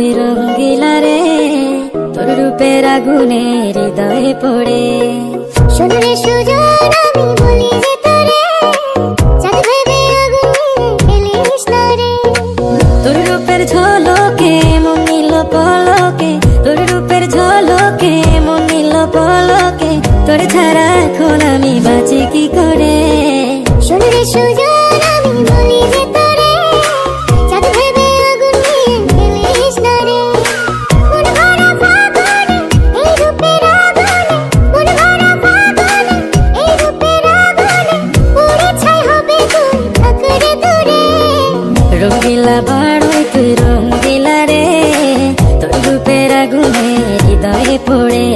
তুই রঙ্গিলা রে, তোর রূপের আগুনে হৃদয়ে পড়ে। শোন রে সুজন আমি বলি যে তোরে, চাঁদ ভেবে আগুন নিয়ে খেলিস না রে। তোর রূপের ঝলকে মন নিল পলকে, তোর রূপের ঝলকে মন নিল পলকে, তোর ছাড়া এখন আমি বাঁচি কি করে। শোন রে সুজন আমি বলি যে তোরে, চাঁদ ভেবে আগুন নিয়ে খেলিস না রে। মন ভরা ফাগুনে এই রূপের আগুনে, মন ভরা ফাগুনে এই রূপের আগুনে, পুড়ে ছাই হবে তুই থাক রে দূরে। রঙ্গিলা বাড়ই তুই রঙ্গিলা রে, তোর রূপের আগুনে হৃদয়ে পড়ে।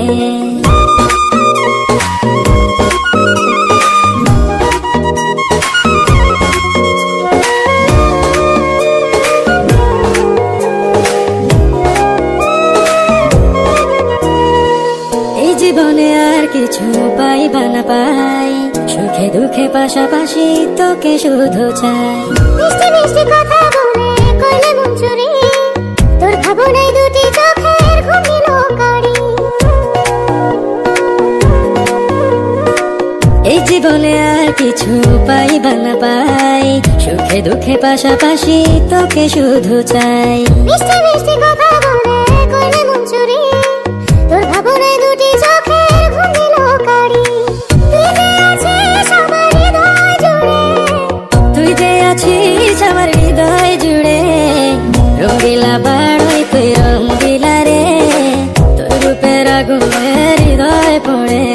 এই জীবনে আর কিছু পাইবা না পাই, সুখে দুঃখে পাশাপাশি তোকে শুধু চাই। মিষ্টি মিষ্টি কথা বলে করলে মন চুরি, তোর ভাবনায় দুটি চোখের ঘুম নিল কারি। এই জীবনে আর কিছু পাইবা না পাই, সুখে দুঃখে পাশাপাশি তোকে শুধু চাই। মিষ্টি মিষ্টি কথা বলে করলে মন চুরি, তোর ভাবনায় দুটি চোখের ঘুম নিল কারি। তুই যে আছিস আমার হৃদয় জুড়ে, রঙ্গিলা বাড়ই তুই রঙ্গিলা রে, তোর রূপের আগুনে হৃদয় পড়ে।